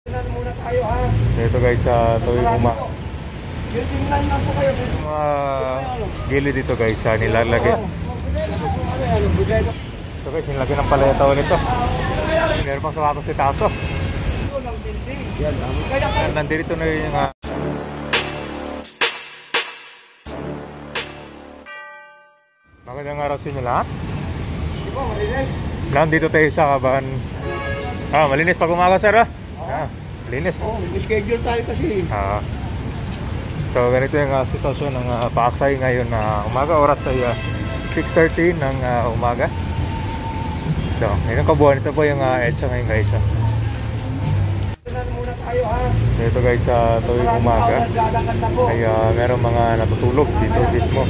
Muna tayo ha. So ito guys, tuwing Tingnan lang po kayo. yung mga gilid dito guys, nilalagay. So guys, nilagay ng paleta ulit to. Meron pang sapatos si Taso. Yan, nandito na yung magandang araw sa inyo lahat. Nandito tayo sa Kaban. Malinis pag umaga sir malinis. May schedule tayo kasi. So ganito yung sitwasyon ng Pasay ngayon na umaga. Oras ay 6:30 ng umaga. So, ngayon kabuuan ito po yung EDSA ngayon guys. Muna tayo ha. So ito guys, tuwing umaga ay meron mga natutulog dito mismo.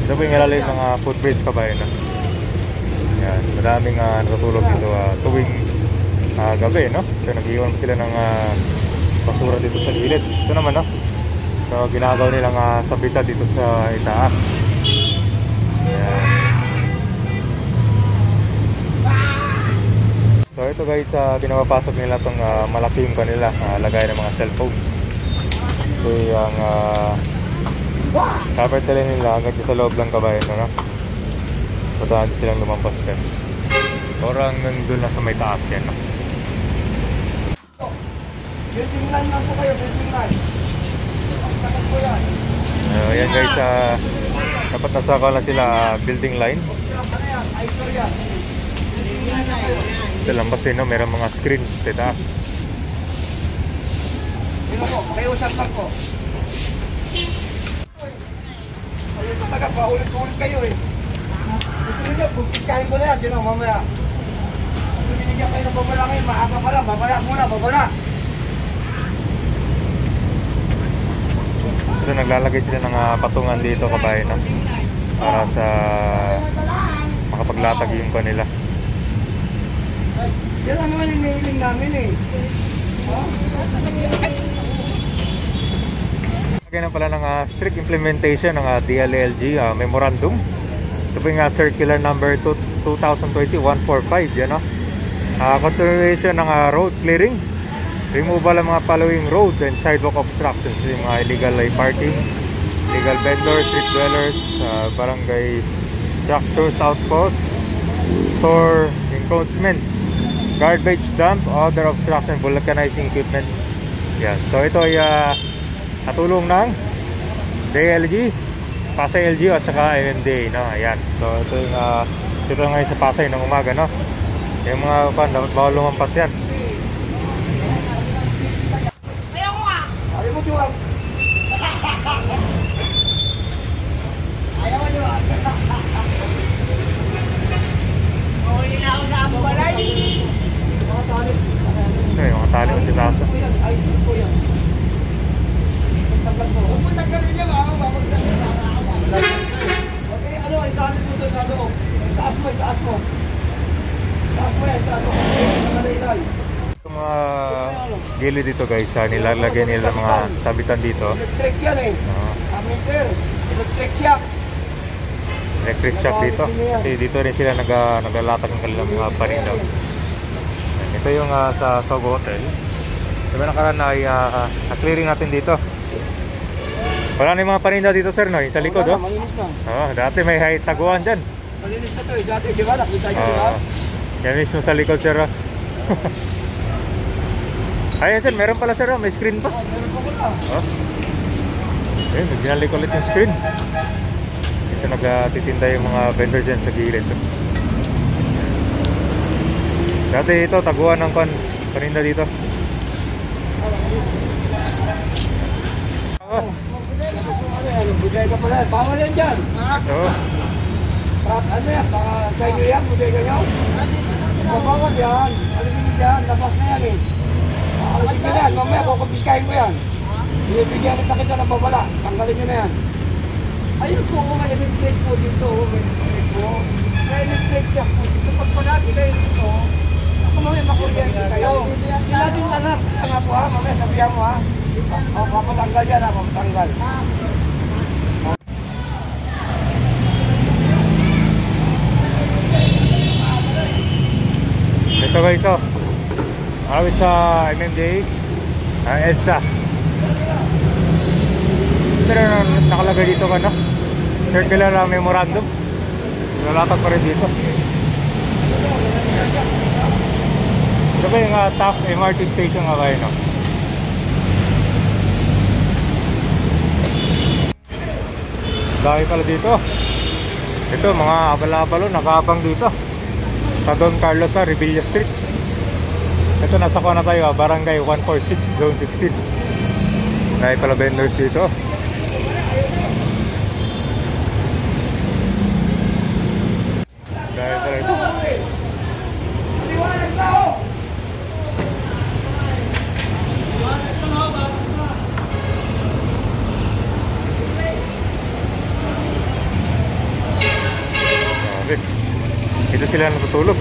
Ito po yung ilalim ng footbridge kabayan. Yan, maraming natutulog dito tuwing gabi, no? So nag-iwan sila ng basura dito sa gilid. Ito naman, no? So ginagawa nilang sabitan dito sa itaas. Yan. So ito guys, pinapapasok nila itong malaking kanila lagay ng mga cellphone. So yung cover tele nila hanggang sa loob lang kabayan, no? Patahan silang lumampas yan. Orang nandun na sa may taas yan, no? Tingnan lang po kayo. Tingnan. Takot po yan. Yan guys, dapat nasa na sila building line. Ito lambas din, no? Meron mga screen sa taas. Sino po? Pakiusap lang po. Ayun talaga, paulit-ulit kayo eh. Gusto nyo, pagkikain ko na yan, sino mamaya. Binigyan kayo ng babala ngayon, maaga pa lang, babala muna, babala. So naglalagay sila ng patungan dito kabayan, no? Para sa makapaglatag yung kanila. Yan lang naman yung mailing namin eh. Lagay na pala ng strict implementation ng DLLG memorandum. Ito po yung circular number 2020-145, yan, no? Continuation ng road clearing, removal ng mga following roads and sidewalk obstructions, yung mga illegal parking, illegal vendors, street dwellers, barangay structures, outposts, store encroachments, garbage dump, other obstruction, vulcanizing equipment. Yan. So ito ay katulong ng DLG, Pasay LGU at saka MMDA, no? Ayan. So ito yung dito ngayon sa Pasay ng umaga, no? Yung mga dapat bawal lumampas yan. Ayaw ko nga! Ayaw mo diwag! Ayaw mo diwag! Okay na ako sa abalay! Mga tali. Ito yung mga tali mo si Tasa. Ay, po yan. Pupunta ka rin yan, okay, ano, itali mo doon, ano? Itaas mo, itaas mo. Itaas mo yan, itaas mo. Nalaylay. Yung mga gilid dito guys, nilalagay nila mga sabitan dito. Electric yan eh. Amiter, electric shock. Electric shock dito. Kasi dito rin sila naglalatag ng kanilang mga panindaw. Ito yung sa Sogo Hotel. Diba nakaraan na na-clearing natin dito. Wala na yung mga panindaw dito sir, no? Yung sa likod, oh. Malinis na. Dati may height taguan dyan. Malinis na to eh. Dati, di ba? Nakita nyo, di ba? Yan mismo sa likod sir, oh. Ayan sir, meron pala sir, oh. May screen pa. Meron pa ko na. Ayun, nagbinalik ulit yung screen. Ito nagtitinda yung mga vendor dyan sa gilid. Dati ito, taguan ng paninda dito. Bigay ka pala. Bawal yan dyan. Ano yan? Baka sa inyo yan? Bigay ka nyo? Bawal yan. Alibigin dyan. Labas na yan eh. Alibigin yan. Mamaya kukumpiskahin ko yan. Bibigyan kita ng babala. Tanggalin nyo na yan. Ayun po, may electric po dito. May electric po. May electric siya po dito. Pag palagi kayo dito, ako mamaya makuryente kayo. Sila din lang nga po ha. Mamaya sabihan mo ha. Papatanggal yan ha. Papatanggal. Ito guys, Awit sa MMDA, EDSA. Pero nakalagay dito ka na circular memorandum. Nalatag pa rin dito. Ito ba yung Taft MRT station nga kayo, no? Dahil pala dito. Ito mga abal-abalo nakabang dito sa Don Carlos sa Revilla Street. Ito nasa kuha na tayo, Barangay 146 Zone 16. Dahil pala vendors dito. Dahil pala ito. Ito sila natutulog.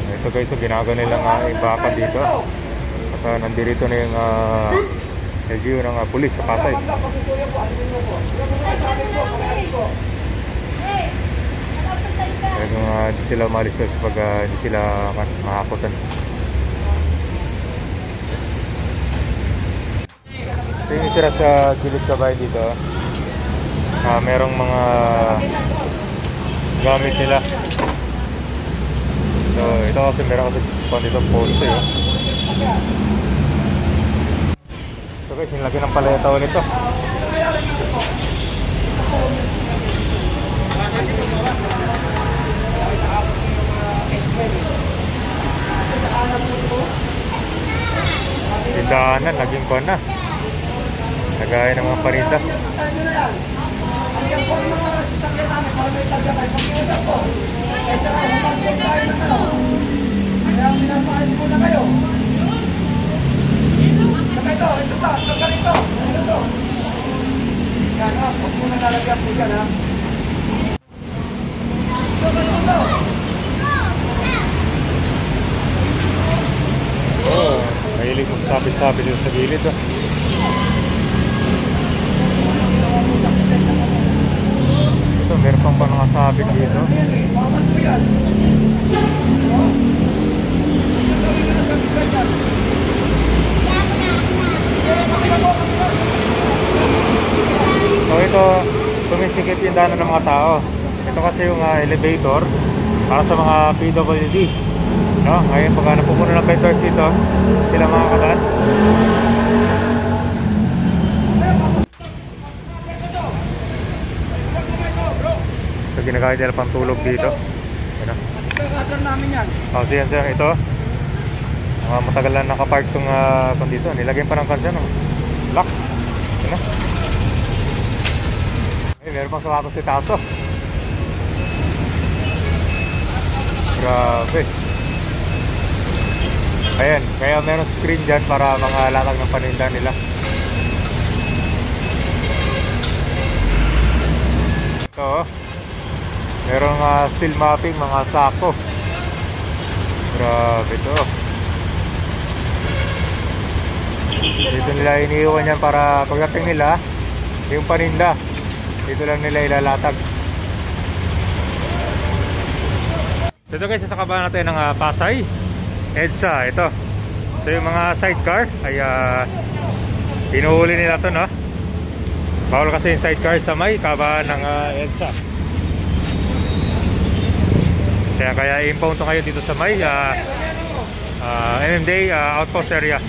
Ito guys, so ginagawa nilang ibakan dito. At nandito na yung LGU ng pulis sa Pasay. Kaya kung di sila umalis pag di sila makakutan. Ito yung itira sa gilid sa bahay dito. Merong mga gamit nila. So ito kasi meron kasi dito poste eh. So guys, nilagyan ng paleta ulit ito. Tindahanan, naging kuwan na. Nagaya ng mga parinda. Ayan po yung mga sasakyan namin para may tagakay. Pag-iusap po. Kaya humagpong tayo ng ano. Kaya minapahal po na kayo. Saka ito pa. Saka ito. Ito. Yan ha. Huwag po na nalagyan po dyan ha. Ito. Oh, mahilig magsabit-sabit dito sa gilid ha. Ito, meron pang panangasabit dito. So ito, sumisikip yung daanan ng mga tao. Ito kasi yung elevator para sa mga PWD, no? Ngayon pagka napupuno ng vendors dito, sila mga kadaan. So ginagamit nila pang tulog dito. Ano? Kakasal namin yan. Oh, siyan ito. Matagal na nakapark itong dito. Nilagyan pa ng kansa no? Lock. Ano? Ay, meron pang sapatos si Taso. Grabe. Ayan, kaya meron screen dyan para mga latag ng paninda nila. Ito, merong steel mapping, mga sako. Grabe ito. Dito nila iniiwan yan para pagdating nila, yung paninda, dito lang nila ilalatag. Dito guys, sasakabahan natin ng Pasay EDSA, ito. So yung mga sidecar ay pinuhuli nila ito, no? Bawal kasi yung sidecar sa may kabahan ng EDSA. Kaya impound to kayo dito sa may MMDA outpost area.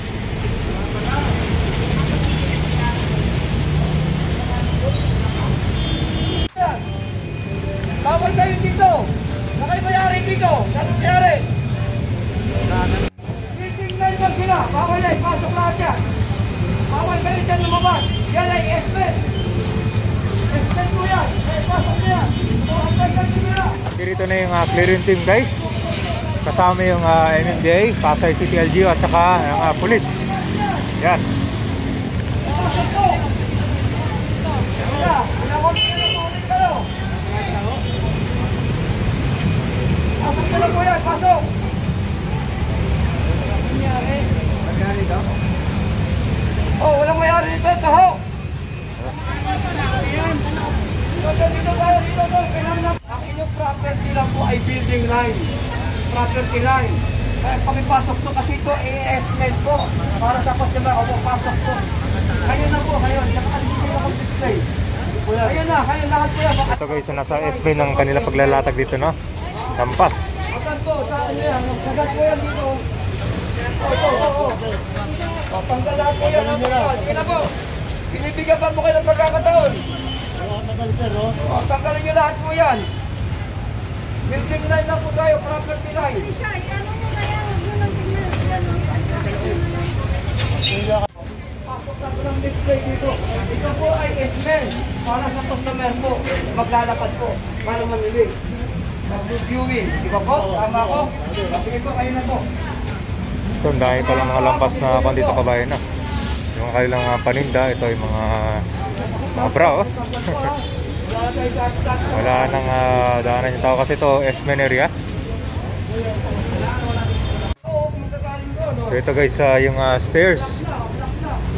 Bawal kayo dito. Nakay mayari dito. Ganun mayari. Titingnan lang sila. Bawal ay pasok lahat yan. Bawal kayo dyan lumabas. Yan ay espen. Espen mo yan. Ay pasok niya yan. Hantay ka nila. Dito na yung clearing team guys. Kasama yung MMDA, Pasay City LGU at saka yung police. Yan. Pasok po. Kaya, pinakot kayo. Pasok ka lang po yan, pasok! Walang mayari. Mayari daw? Oh, walang mayari dito, kaho! Dito tayo, dito, kailangan na. yung property lang po ay building line. Property line. Kaya pakipasok to kasi ito estimate po. Para sa customer, o pasok po. Kayo na po, kayo. Saka hindi kayo display. Kayo na, kayo lahat po yan. Ito guys, nasa SP ng kanila paglalatag dito, no? Lampas. Asan po, saan nyo yan? Sagat po yan dito. O, tanggal lahat po yan. Sige na po. Binibigyan pa po kayo ng pagkakataon. O, tanggalin nyo lahat po yan. Building line na po tayo, property line. Pasok na po ng display dito. Ito po ay estimate para sa customer po. Maglalakad po para mamili. Mag-viewing. Di ba po? Tama ko? Sige po, kayo na po. Ito, dahil palang mga lampas na kung dito kabayan na. Yung kailang paninda, ito yung mga bra, oh. Wala nang daanan yung tao kasi ito Esmen area. So ito guys, yung stairs.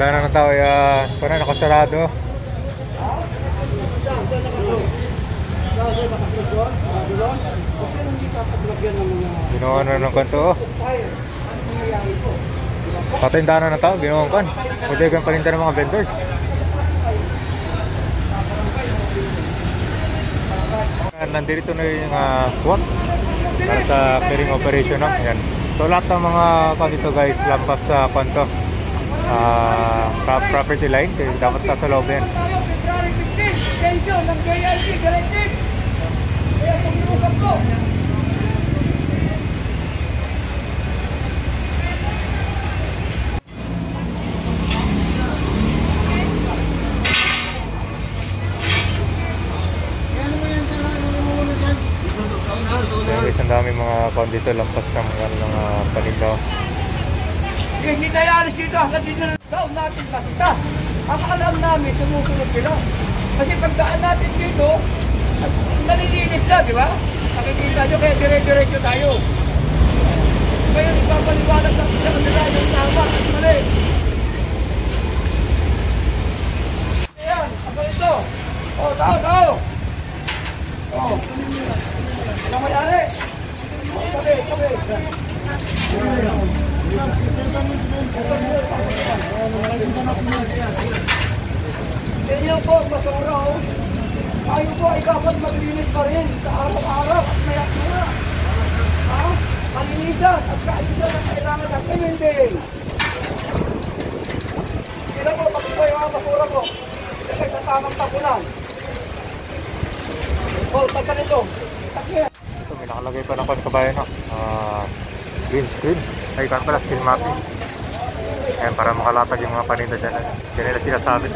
Daanan ng tao ay nakasarado. Ginawa na ng kanto, oh. Pati yung daanan ng tao, ginawa kan. Pwede kang paninda ng mga vendors. Nandito na yung SWAT para sa clearing operation, no? Ayan. So lahat ng mga dito guys, lampas sa kanto, property line, dapat nasa loob yan. Guys, ang dami mga dito, lampas ng mga paninda. Hindi tayo alis dito hanggang dito na daw natin makita. Ang alam namin, sumusunod sila. Kasi pagdaan natin dito, nalilinis na, di ba? Nakikita nyo, kaya dire-diretso tayo. Ngayon, ipapaliwanag sa kanila yung tama at mali. Ayan, ako ito. O, tao. O, ano mayari? O, sabi. Ganyan po, basura, oh. Tayo po ay dapat maglinis pa rin sa araw-araw at maya-maya. Malinisan at kaalisan ang kailangan natin hindi. Sila po, bakit po yung mga basura po? Kasi sa tamang tapunan. Oh, tagka nito. Takya. Ito, may nakalagay pa ng kabayan, no? Green screen. Ay, kan pala, screen mapping. Ayan, para makalatag yung mga paninda dyan. Dyan nila sinasabi.